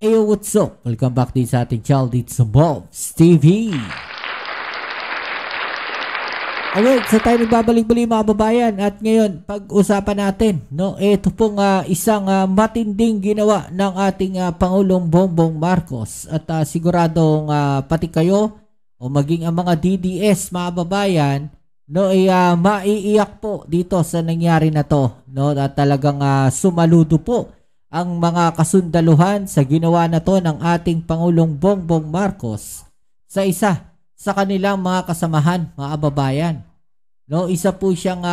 Ayo, what's up? Welcome back din sa ating channel dito sa Bobs TV. Alright, so tayo nagbabalik-balik mga babayan. At ngayon, pag-usapan natin, no, ito pong isang matinding ginawa ng ating Pangulong Bongbong Marcos. At siguradong pati kayo o maging ang mga DDS mga babayan, no, ay maiiyak po dito sa nangyari na to, no, at talagang sumaludo po ang mga kasundaluhan sa ginawa na to ng ating Pangulong Bongbong Marcos sa isa sa kanilang mga kasamahan mga babayan. No, isa po siyang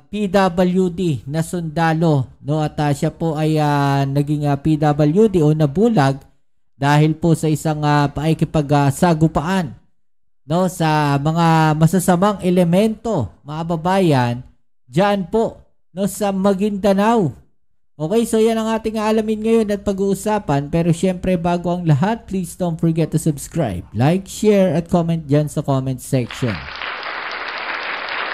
PWD na sundalo, no, at siya po ay naging PWD o nabulag dahil po sa isang pakikipagsagupaan, no, sa mga masasamang elemento mga babayan diyan po, no, sa Maguindanao. Okay, so yan ang ating alamin ngayon at pag-uusapan. Pero syempre bago ang lahat, please don't forget to subscribe, like, share at comment dyan sa comment section.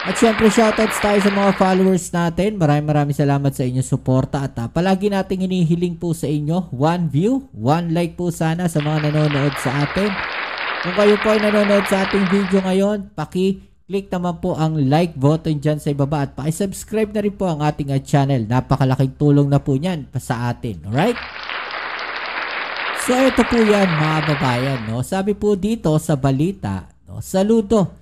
At syempre shoutouts tayo sa mga followers natin. Maraming salamat sa inyong suporta. At palagi nating hinihiling po sa inyo 1 view, 1 like po sana sa mga nanonood sa atin. Kung kayo po ay nanonood sa ating video ngayon, click naman po ang like button dyan sa ibaba at paki-subscribe na rin po ang ating channel. Napakalaking tulong na po niyan sa atin. Alright? So ito po yan mga babayan. No? Sabi po dito sa balita, no? Saludo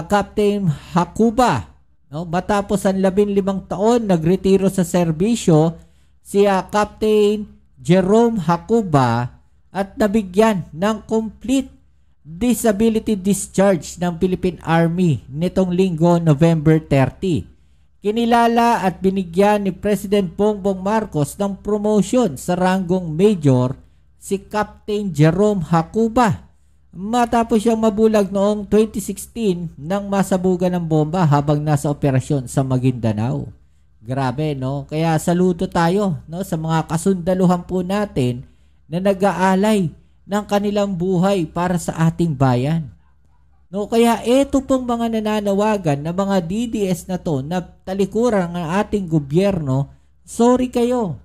Captain Hakuba. No? Matapos ang 15 taon nagretiro sa serbisyo si Captain Jerome Hakuba at nabigyan ng complete disability discharge ng Philippine Army nitong linggo November 30. Kinilala at binigyan ni President Bongbong Marcos ng promotion sa ranggong major si Captain Jerome Hakuba matapos siyang mabulag noong 2016 nang masabugan ng bomba habang nasa operasyon sa Maguindanao. Grabe, no? Kaya saludo tayo, no, sa mga kasundaluhan po natin na nag-aalay ng kanilang buhay para sa ating bayan. No, kaya ito pong mga nananawagan na mga DDS na to na talikuran ng ating gobyerno, sorry kayo.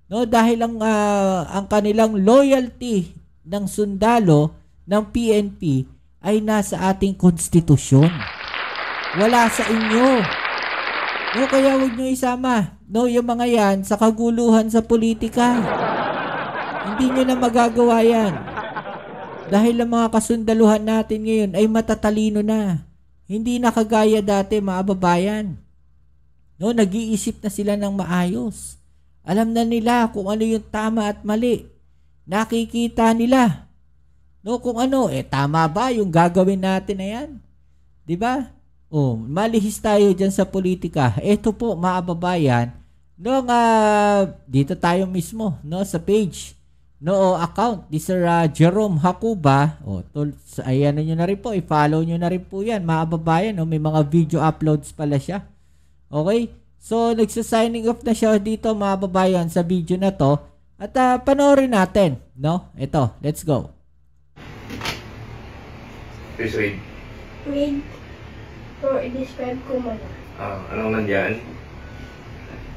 No, dahil ang kanilang loyalty ng sundalo ng PNP ay nasa ating konstitusyon. Wala sa inyo. No, kaya huwag nyo isama, no, yung mga yan sa kaguluhan sa politika. Hindi nyo na magagawa yan. Dahil ang mga kasundaluhan natin ngayon ay matatalino na. Hindi na kagaya dati mga babayan. No, nag-iisip na sila ng maayos. Alam na nila kung ano yung tama at mali. Nakikita nila. No, kung ano, tama ba yung gagawin natin na yan? Diba? Oh, malihis tayo dyan sa politika. Ito po mga babayan, no, dito tayo mismo, no, sa page, no, account ni Sir Jerome Hakuba. Ayan nyo na rin po, i-follow nyo na rin po yan mga babayan, no? May mga video uploads pala siya. Okay, so nagsa-signing off na siya dito mga babayan sa video na to. At panoorin natin, no? Ito, let's go. Please read. Read or describe ko muna. Anong nandyan?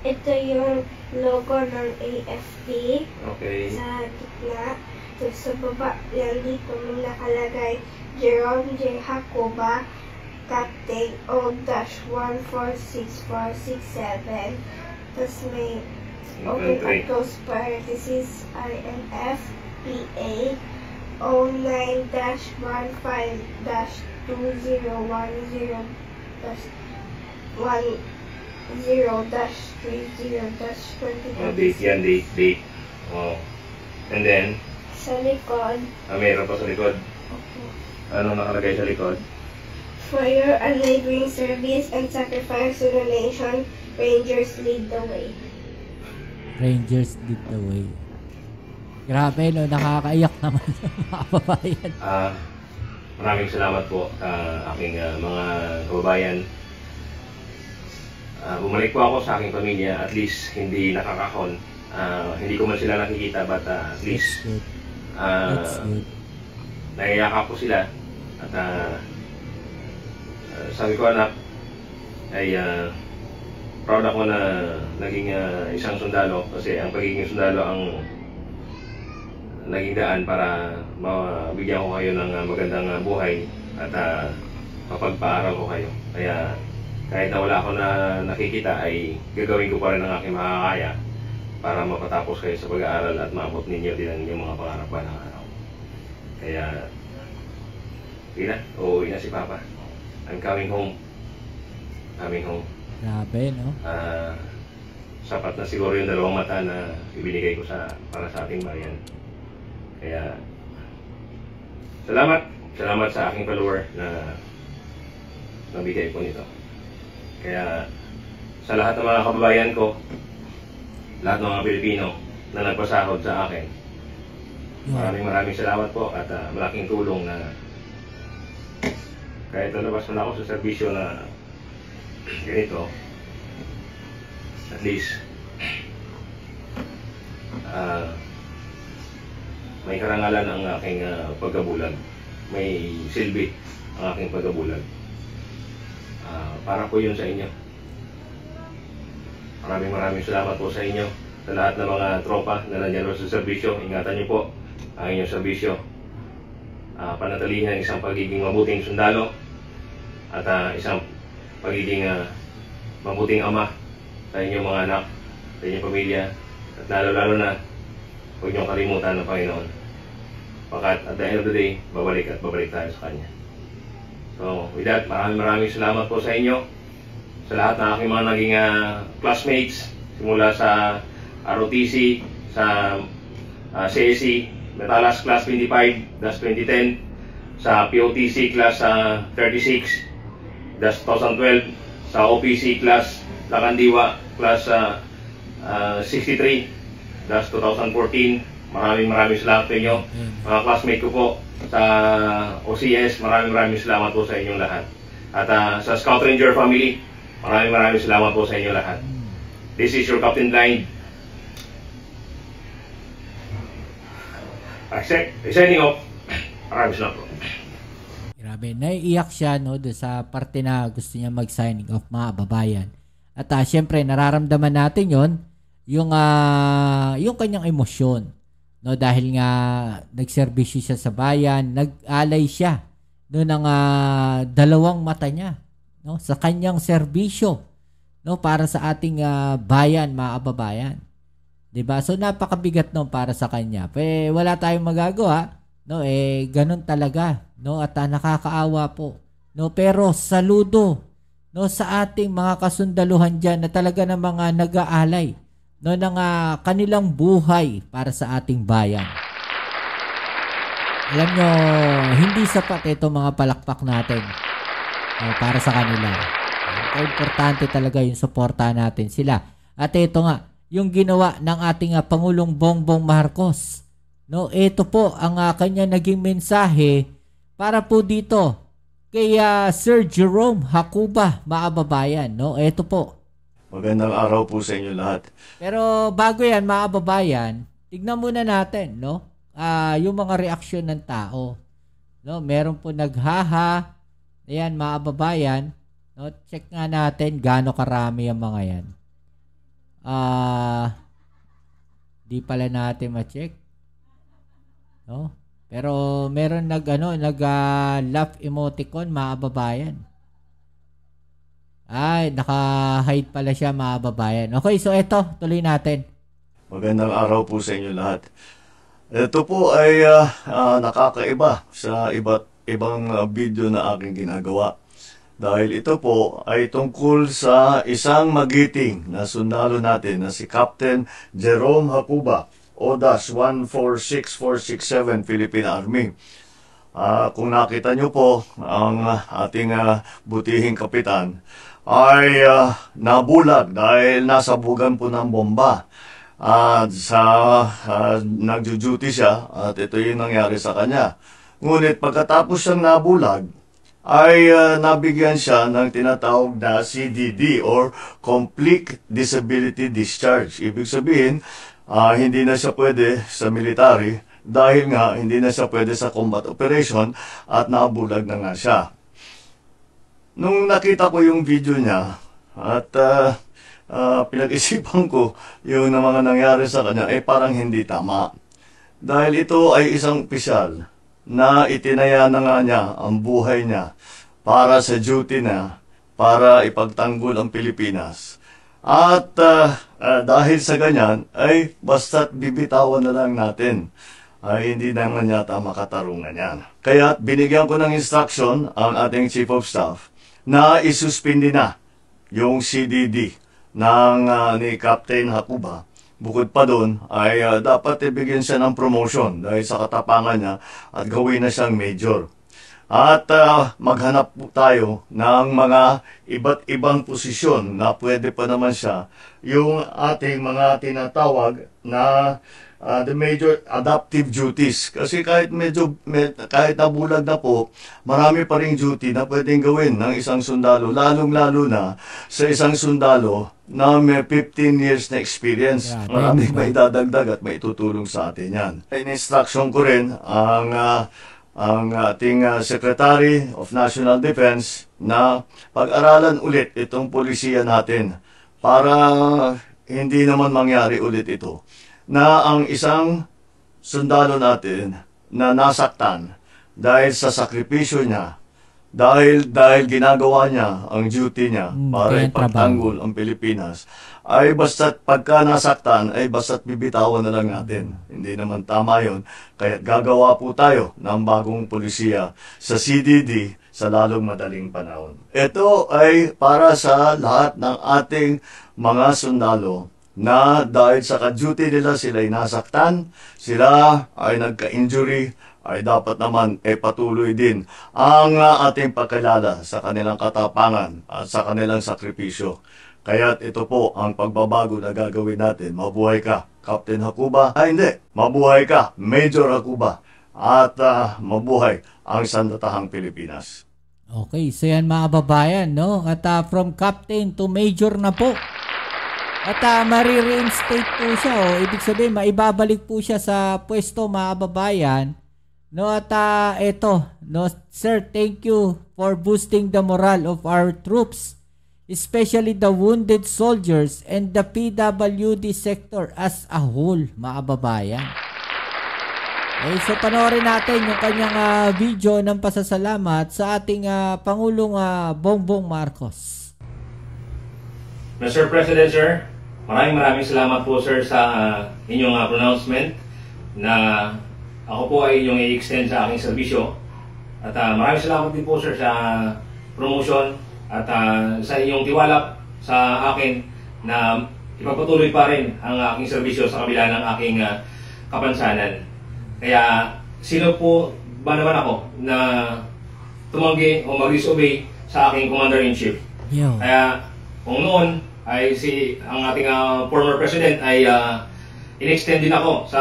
Ito yung logo ng AFP. Okay. Sa gitna. Tapos sa baba yan dito may nakalagay Jerome J. Hakuba, Captain O-146467. Tapos may open and close parenthesis INF PA 09-15-10-30-20. Date yan, date. Oh. And then? Sa likod. Meron pa sa likod. Okay. Ano nakalagay sa likod? For your unwavering service and sacrifice to the nation, Rangers lead the way. Rangers lead the way. Grabe, no, nakakaiyak naman yung mga babayan. Maraming salamat po aking mga kababayan. Bumalik po ako sa aking pamilya, at least hindi nakakahon. Hindi ko man sila nakikita, but at least naiyak po sila. At sabi ko, anak, ay proud ako na naging isang sundalo, kasi ang pagiging sundalo ang naging daan para mabigyan ko kayo ng magandang buhay at mapagpaaral ko kayo. Kaya kahit na wala ako na nakikita ay gagawin ko pa rin ang aking makakaya para mapatapos kayo sa pag-aaral at maabot ninyo din ang inyong mga pangarap ba ng araw. Kaya hindi na, uuwi na si Papa. I'm coming home. Coming home. Grabe, no? Sapat na siguro yung 2 mata na ibinigay ko para sa ating bayan. Kaya salamat sa aking follower na nabigay ko nito. Kaya sa lahat ng mga kababayan ko, lahat ng mga Pilipino na nagpasahod sa akin, maraming salamat po at malaking tulong na kahit nalabas na ako sa serbisyo na ganito, at least may karangalan ang aking pagkabulag, may silbi ang aking pagkabulag. Para po yun sa inyo. Maraming salamat po sa inyo, sa lahat ng mga tropa na nandiyan sa serbisyo. Ingatan niyo po ang inyong serbisyo. Panatilihan isang pagiging mabuting sundalo at isang pagiging mabuting ama sa inyong mga anak, sa inyong pamilya, at lalo na huwag niyong kalimutan ng Panginoon. Pagkat at the end of the day, babalik tayo sa Kanya. So, with that, maraming salamat po sa inyo, sa lahat ng aking mga naging classmates, simula sa ROTC, sa CSE, Metalas Class 25-2010, sa POTC Class 36-2012, sa OPC Class Lakandiwa Class 63-2014. Maraming salamat sa inyo. Mga classmate ko po sa OCS, maraming salamat po sa inyong lahat. At sa Scout Ranger family, maraming salamat po sa inyong lahat. This is your Captain Blind. Signing off. Maraming salamat po. Grabe, naiiyak siya no, doon sa parte na gusto niya mag-signing off, mga babayan. At syempre, nararamdaman natin yung kanyang emosyon. No, dahil nga nagserbisyo siya sa bayan, nag-alay siya no, ng 2 mata niya no, sa kanyang serbisyo no, para sa ating bayan, mga kababayan. 'Di ba? So napakabigat no para sa kanya. Wala tayong magagawa, no, ganun talaga, no, at nakakaawa po. No, pero saludo no sa ating mga kasundaluhan diyan na talaga ng mga nag-aalay no ng kanilang buhay para sa ating bayan. Alam nyo, hindi sapat ito mga palakpak natin para sa kanila. Importante talaga yung suportahan natin sila. At ito nga, yung ginawa ng ating Pangulong Bongbong Marcos. No, ito po ang kanya naging mensahe para po dito kay Sir Jerome Hacuba, mga babayan. No, ito po. Magandang araw po sa inyo lahat. Pero bago yan, mga babayan, tignan muna natin, no? Yung mga reaksyon ng tao. No, meron po naghaha. Ayan, mga babayan, no? Check nga natin gaano karami ang mga yan. Di pala natin ma-check. No? Pero meron nag-laugh emoticon, mga babayan. Ay, naka-hide pala siya, mga babayan. Okay, so eto, tuloy natin. Magandang araw po sa inyo lahat. Ito po ay nakakaiba sa ibang video na aking ginagawa. Dahil ito po ay tungkol sa isang magiting na sundalo natin na si Captain Jerome Hacuba, ODAS 146467 Philippine Army. Kung nakita nyo po, ang ating butihing kapitan ay nabulag dahil nasabugan po ng bomba. Nagjo-duty siya at ito yung nangyari sa kanya. Ngunit pagkatapos siyang nabulag, ay nabigyan siya ng tinatawag na CDD or Complete Disability Discharge. Ibig sabihin, hindi na siya pwede sa military dahil nga hindi na siya pwede sa combat operation at nabulag na nga siya. Nung nakita ko yung video niya at pinag-isipan ko yung mga nangyari sa kanya, parang hindi tama. Dahil ito ay isang opisyal na itinaya na nga niya ang buhay niya para sa duty na para ipagtanggol ang Pilipinas. At dahil sa ganyan, ay basta't bibitawan na lang natin. Ay hindi naman yata makatarungan yan. Kaya binigyan ko ng instruction ang ating Chief of Staff na isuspindi na yung CDD ni Captain Hakuba. Bukod pa doon ay dapat ibigyan siya ng promotion dahil sa katapangan niya at gawin na siyang major. At maghanap po tayo ng mga iba't ibang posisyon na pwede pa naman siya. Yung ating mga tinatawag na the major adaptive duties. Kasi kahit kahit nabulag na po, marami pa ring duty na pwedeng gawin ng isang sundalo, lalong-lalo na sa isang sundalo na may 15 years na experience. Maraming may dadagdag at may tutulong sa atin yan. In-instruction ko rin ang ating Secretary of National Defense na pag-aralan ulit itong polisiya natin para hindi naman mangyari ulit ito. Na ang isang sundalo natin na nasaktan dahil sa sakripisyo niya, dahil ginagawa niya ang duty niya para ipagtanggol ang Pilipinas, ay basta't pagka nasaktan, ay basta't bibitawan na lang natin. Hindi naman tama yun. Kaya gagawa po tayo ng bagong polisiya sa CDD sa lalong madaling panahon. Ito ay para sa lahat ng ating mga sundalo na dahil sa ka-duty nila sila ay nasaktan, sila ay nagka-injury, ay dapat naman patuloy din ang ating pagkilala sa kanilang katapangan at sa kanilang sakripisyo. Kaya ito po ang pagbabago na gagawin natin. Mabuhay ka, Captain Hakuba. Ay hindi, mabuhay ka, Major Hakuba. At mabuhay ang Sandatahang Pilipinas. Okay, so yan mga babayan, no? At from Captain to Major na po. At marireinstate po siya, ibig sabihin maibabalik po siya sa pwesto mga kababayan. No, at eto, no, sir, thank you for boosting the morale of our troops, especially the wounded soldiers and the PWD sector as a whole, mga kababayan. So panoorin natin yung kanyang video ng pasasalamat sa ating Pangulong Bongbong Marcos. Mr. President, sir, maraming salamat po sir sa inyong pronouncement na ako po ay inyong i-extend sa aking serbisyo. At maraming salamat din po sir sa promotion at sa inyong tiwala sa akin na ipagpatuloy pa rin ang aking serbisyo sa kabila ng aking kapansanan. Kaya sino po ba naman ako na tumanggi o mag-disobey sa aking Commander-in-Chief? Kaya kung noon ay ang ating former president ay in-extend din ako sa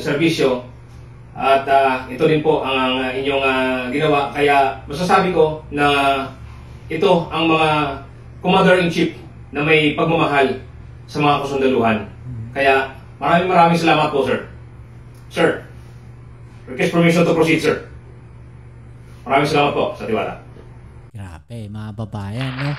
serbisyo at ito din po ang inyong ginawa. Kaya masasabi ko na ito ang mga Commander-in-Chief na may pagmamahal sa mga kasundaluhan. Kaya maraming salamat po sir. Sir, request permission to proceed sir. Maraming salamat po sa tiwala. Grabe mga babayan, no?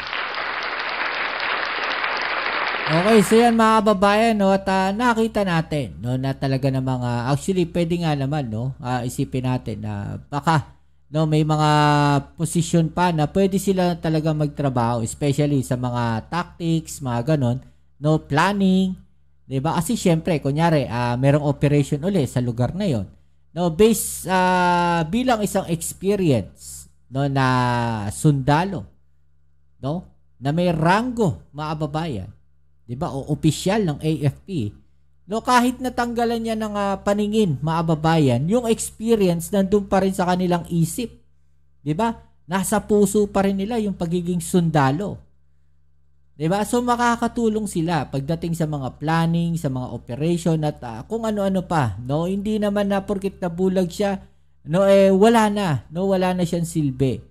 Okay, so yan mga kababayan, no, at nakita natin, no, na talaga namang actually pwede nga naman, no, isipin natin na baka, no, may mga posisyon pa na pwede sila talaga magtrabaho, especially sa mga tactics, mga ganon, no, planning, 'di ba? Kasi syempre, kunyari, merong operation uli sa lugar na 'yon. No, based bilang isang experience, no, na sundalo, no, na may rango, mga kababayan, 'di ba? O opisyal ng AFP. No, kahit natanggalan niya ng paningin, mga kababayan, yung experience nandun pa rin sa kanilang isip. 'Di ba? Nasa puso pa rin nila yung pagiging sundalo. 'Di ba? So makakatulong sila pagdating sa mga planning, sa mga operation at kung ano-ano pa, no? Hindi naman na porket nabulag siya, no, wala na, no, wala na siyang silbi.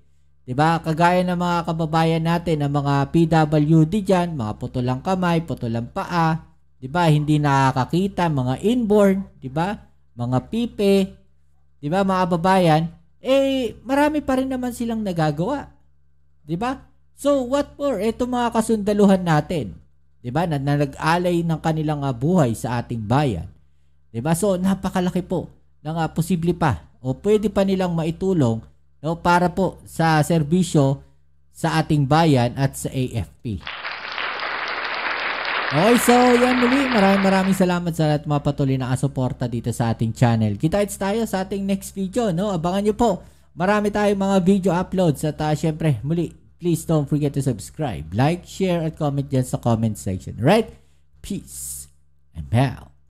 'Di ba? Kagaya ng mga kababayan natin, ng mga PWD diyan, mga putulang kamay, putulang paa, 'di ba? Hindi nakakakita, mga inborn, 'di ba? Mga pipe, 'di ba, mga kababayan, marami pa rin naman silang nagagawa. 'Di ba? So what for itong mga kasundaluhan natin, 'di ba? Na nag-alay ng kanilang buhay sa ating bayan. Diba? So, napakalaki po ng posible pa o pwede pa nilang maitulong, no, para po sa serbisyo sa ating bayan at sa AFP. Okay, so yan muli. Maraming salamat sa lahat mga patuloy na kasuporta dito sa ating channel. Kita-kits tayo sa ating next video, no? Abangan nyo po. Marami tayong mga video uploads at syempre, muli, please don't forget to subscribe, like, share, at comment dyan sa comment section. Right? Peace and out.